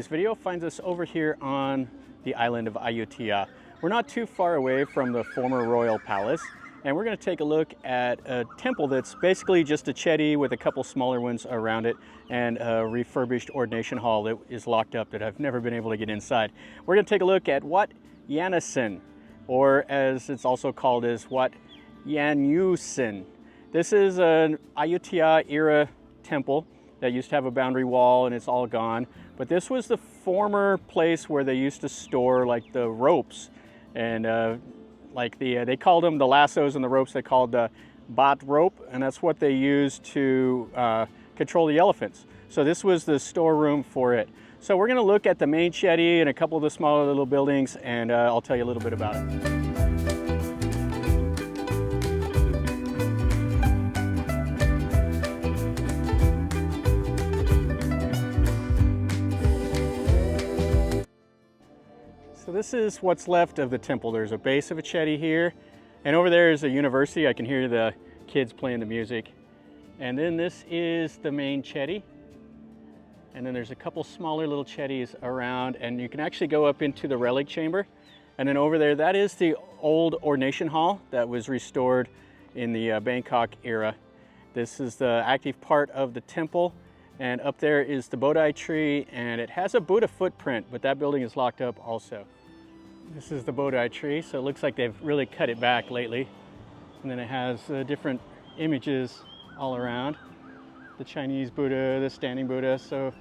today's video finds us over here on the island of Ayutthaya. We're not too far away from the former royal palace, and we're going to take a look at a temple that's basically just a chedi with a couple smaller ones around it and a refurbished ordination hall that is locked up that I've never been able to get inside. We're going to take a look at Wat Yannasen, or as it's also called as Wat Yan Sen. This is an Ayutthaya era temple that used to have a boundary wall, and it's all gone. But this was the former place where they used to store like the ropes and they called them the lassos, and the ropes they called the bat rope, and that's what they used to control the elephants. So this was the storeroom for it. So we're going to look at the main chedi and a couple of the smaller little buildings, and I'll tell you a little bit about it. So this is what's left of the temple. There's a base of a chedi here, and over there is a university. I can hear the kids playing the music. And then this is the main chedi. And then there's a couple smaller little chedis around, and you can actually go up into the relic chamber. And then over there, that is the old ordination hall that was restored in the Bangkok era. This is the active part of the temple. And up there is the Bodhi tree, and it has a Buddha footprint, but that building is locked up also. This is the Bodhi tree, so it looks like they've really cut it back lately. And then it has different images all around. The Chinese Buddha, the standing Buddha. So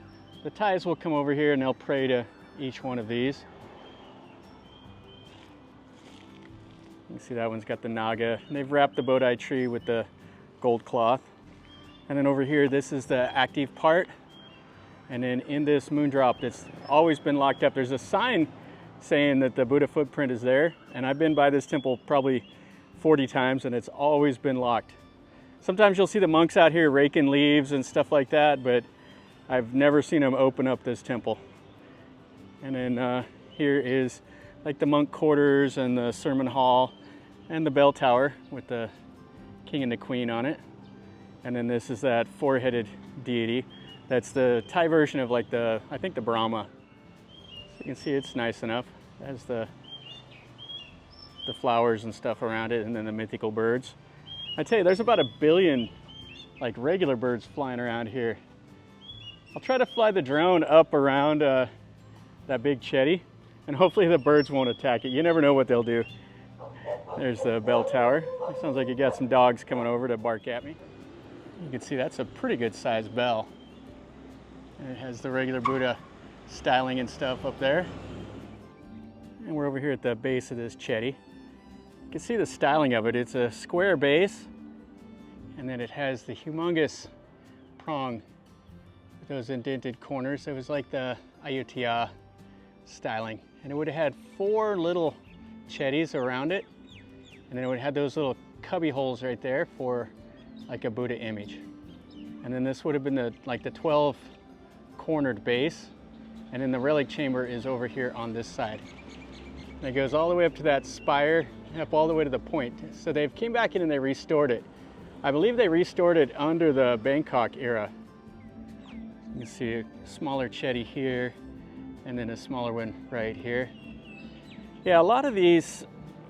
the Thais will come over here and they'll pray to each one of these. You can see that one's got the Naga. And they've wrapped the Bodhi tree with the gold cloth. And then over here, this is the active part. And then in this moondrop that's always been locked up, there's a sign saying that the Buddha footprint is there. And I've been by this temple probably 40 times, and it's always been locked. Sometimes you'll see the monks out here raking leaves and stuff like that, but I've never seen them open up this temple. And then here is like the monk quarters and the sermon hall and the bell tower with the king and the queen on it. And then this is that four-headed deity. That's the Thai version of like I think the Brahma. So you can see it's nice enough. It has the flowers and stuff around it, and then the mythical birds. I tell you, there's about 1 billion like regular birds flying around here. I'll try to fly the drone up around that big chedi, and hopefully the birds won't attack it. You never know what they'll do. There's the bell tower. It sounds like you got some dogs coming over to bark at me. You can see that's a pretty good sized bell. And it has the regular Buddha styling and stuff up there. And we're over here at the base of this chedi. You can see the styling of it. It's a square base, and then it has the humongous prong with those indented corners. It was like the Ayutthaya styling. And it would have had 4 little chedis around it, and then it would have had those little cubby holes right there for like a Buddha image. And then this would have been the 12 cornered base, and then the relic chamber is over here on this side. And it goes all the way up to that spire, up all the way to the point. So they came back in and they restored it. I believe they restored it under the Bangkok era. You can see a smaller chedi here, and then a smaller one right here. Yeah, a lot of these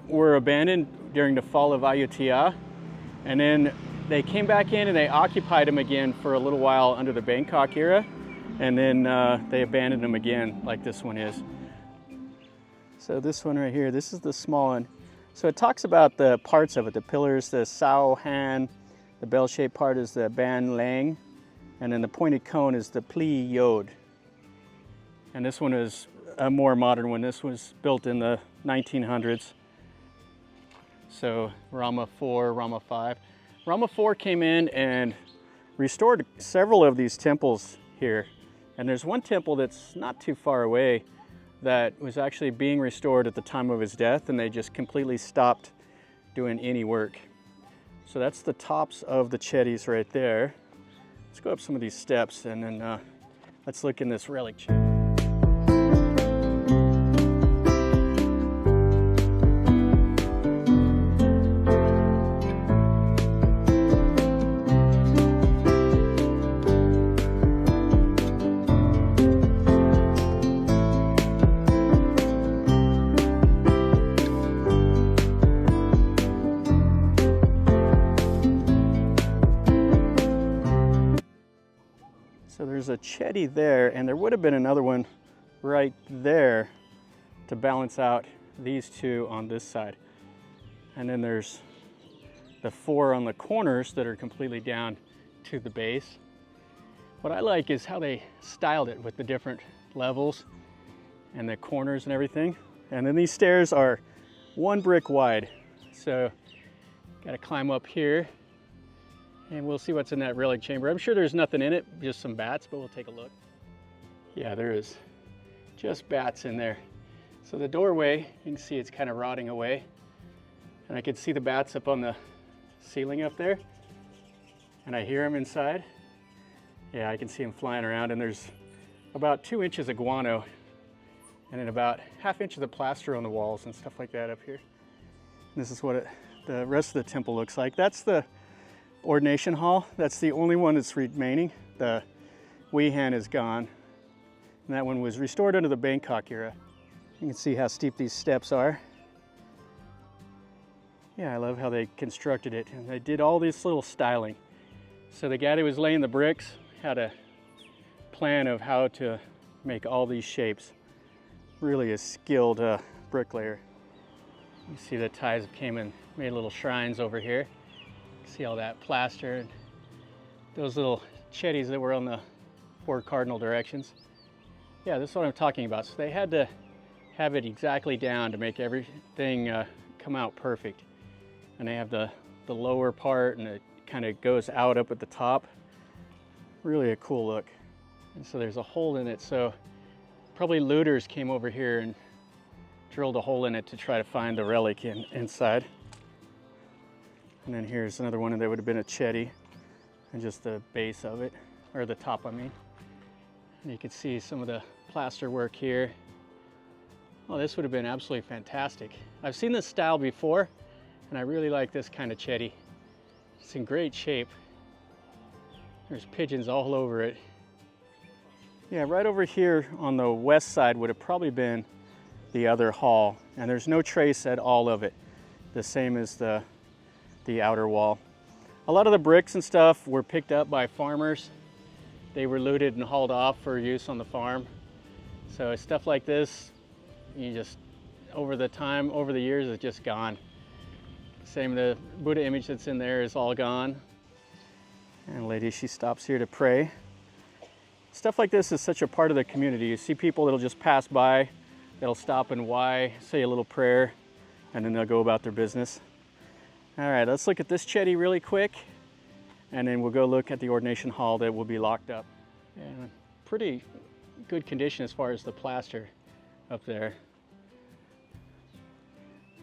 were abandoned during the fall of Ayutthaya, and then they came back in and they occupied them again for a little while under the Bangkok era, and then they abandoned them again, like this one is. So this one right here, this is the small one. So it talks about the parts of it, the pillars, the sao han, the bell-shaped part is the ban lang, and then the pointed cone is the pli yod. And this one is a more modern one. This was built in the 1900s. So Rama 4, Rama 5. Rama 4 came in and restored several of these temples here. And there's one temple that's not too far away that was actually being restored at the time of his death, and they just completely stopped doing any work. So that's the tops of the chedis right there. Let's go up some of these steps, and then let's look in this relic chamber. a Chedi there, and there would have been another one right there to balance out these two on this side. And then there's the 4 on the corners that are completely down to the base. What I like is how they styled it with the different levels and the corners and everything. And then these stairs are 1 brick wide. So got to climb up here and we'll see what's in that relic chamber. I'm sure there's nothing in it, just some bats, but we'll take a look. Yeah, there is just bats in there. So the doorway, you can see it's kind of rotting away. And I can see the bats up on the ceiling up there. And I hear them inside. Yeah, I can see them flying around, and there's about 2 inches of guano and then about ½ inch of the plaster on the walls and stuff like that up here. This is what the rest of the temple looks like. That's the ordination hall. That's the only one that's remaining. The Wehan is gone. And that one was restored under the Bangkok era. You can see how steep these steps are. Yeah, I love how they constructed it. And they did all this little styling. So the guy that was laying the bricks had a plan of how to make all these shapes. Really a skilled bricklayer. You see the Thais came and made little shrines over here. See all that plaster and those little Chedis that were on the 4 cardinal directions. Yeah, this is what I'm talking about. So they had to have it exactly down to make everything come out perfect. And they have the lower part, and it kind of goes out up at the top. Really a cool look. And so there's a hole in it. So probably looters came over here and drilled a hole in it to try to find the relic inside. And then here's another one that would have been a Chedi, and just the base of it, or the top, I mean. And you can see some of the plaster work here. Oh, this would have been absolutely fantastic. I've seen this style before, and I really like this kind of Chedi. It's in great shape. There's pigeons all over it. Yeah, right over here on the west side would have probably been the other hall, and there's no trace at all of it, the same as the outer wall. A lot of the bricks and stuff were picked up by farmers. They were looted and hauled off for use on the farm. So stuff like this, you just, over the years, it's just gone. Same, the Buddha image that's in there is all gone. And a lady, she stops here to pray. Stuff like this is such a part of the community. You see people that'll just pass by, they'll stop and say a little prayer, and then they'll go about their business. All right, let's look at this Chedi really quick, and then we'll go look at the ordination hall that will be locked up. And pretty good condition as far as the plaster up there.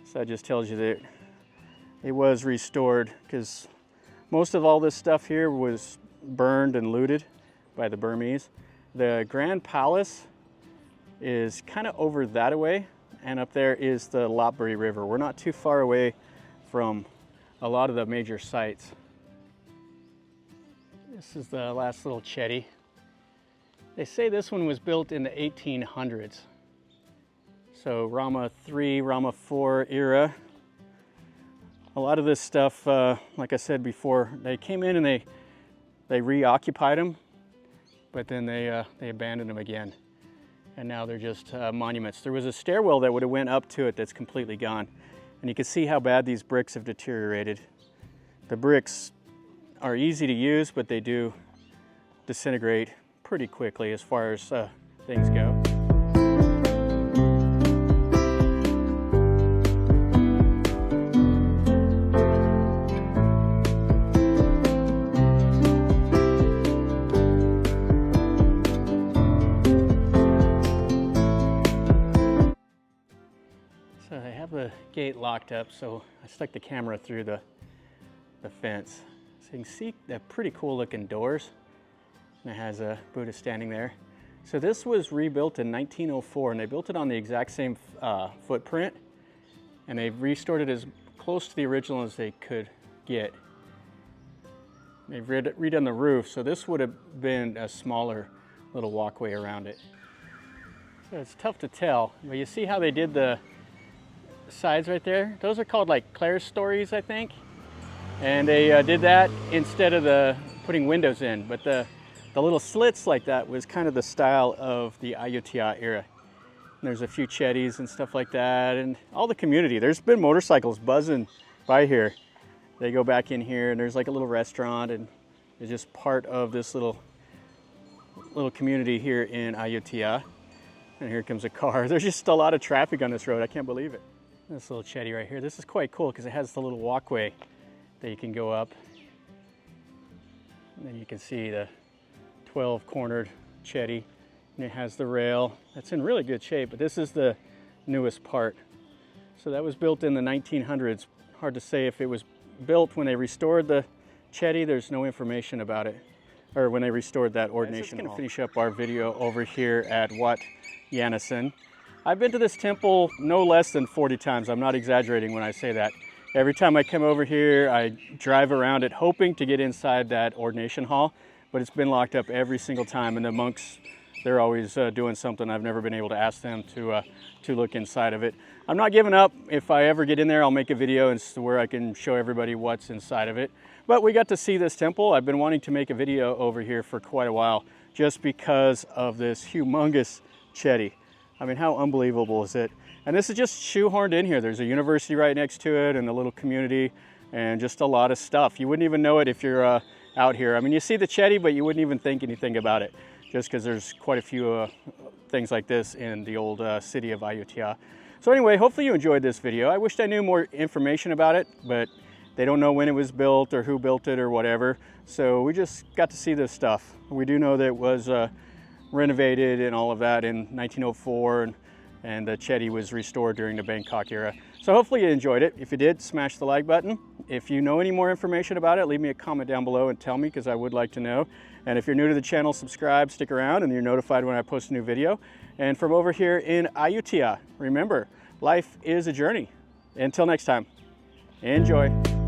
So that just tells you that it was restored, because most of all this stuff here was burned and looted by the Burmese. The Grand Palace is kind of over that way, and up there is the Lopburi River. We're not too far away from a lot of the major sites. This is the last little Chedi. They say this one was built in the 1800s. So Rama III, Rama IV era. A lot of this stuff, like I said before, they came in and they reoccupied them, but then they abandoned them again. And now they're just monuments. There was a stairwell that would have went up to it that's completely gone. And you can see how bad these bricks have deteriorated. The bricks are easy to use, but they do disintegrate pretty quickly as far as things go. So they have the gate locked up, so I stuck the camera through the fence. So you can see the pretty cool looking doors. And it has a Buddha standing there. So this was rebuilt in 1904, and they built it on the exact same footprint, and they've restored it as close to the original as they could get. They've redone the roof, so this would have been a smaller little walkway around it. So it's tough to tell, but you see how they did the sides right there? Those are called like clerestories, I think. And they did that instead of putting windows in. But the the little slits like that was kind of the style of the Ayutthaya era. And there's a few Chedis and stuff like that, and all the community. There's been motorcycles buzzing by here. They go back in here, and there's like a little restaurant, and it's just part of this little community here in Ayutthaya. And here comes a car. There's just a lot of traffic on this road. I can't believe it. This little Chedi right here. This is quite cool because it has the little walkway that you can go up. And then you can see the 12-cornered Chedi. And it has the rail. That's in really good shape, but this is the newest part. So that was built in the 1900s. Hard to say if it was built when they restored the Chedi. There's no information about it. Or when they restored that ordination hall. I'm just going to finish up our video over here at Wat Yannasen. I've been to this temple no less than 40 times. I'm not exaggerating when I say that. Every time I come over here, I drive around it hoping to get inside that ordination hall, but it's been locked up every single time, and the monks, they're always doing something. I've never been able to ask them to look inside of it. I'm not giving up. If I ever get in there, I'll make a video where I can show everybody what's inside of it. But we got to see this temple. I've been wanting to make a video over here for quite a while just because of this humongous Chedi. I mean, how unbelievable is it? And this is just shoehorned in here. There's a university right next to it and a little community and just a lot of stuff. You wouldn't even know it if you're out here. I mean, you see the Chedi, but you wouldn't even think anything about it just because there's quite a few things like this in the old city of Ayutthaya. So anyway, hopefully you enjoyed this video. I wished I knew more information about it, but they don't know when it was built or who built it or whatever. So we just got to see this stuff. We do know that it was renovated and all of that in 1904, and the Chedi was restored during the Bangkok era. So hopefully you enjoyed it. If you did, smash the like button. If you know any more information about it, leave me a comment down below and tell me, because I would like to know. And if you're new to the channel, subscribe, stick around, and you're notified when I post a new video. And from over here in Ayutthaya, remember, life is a journey. Until next time, enjoy.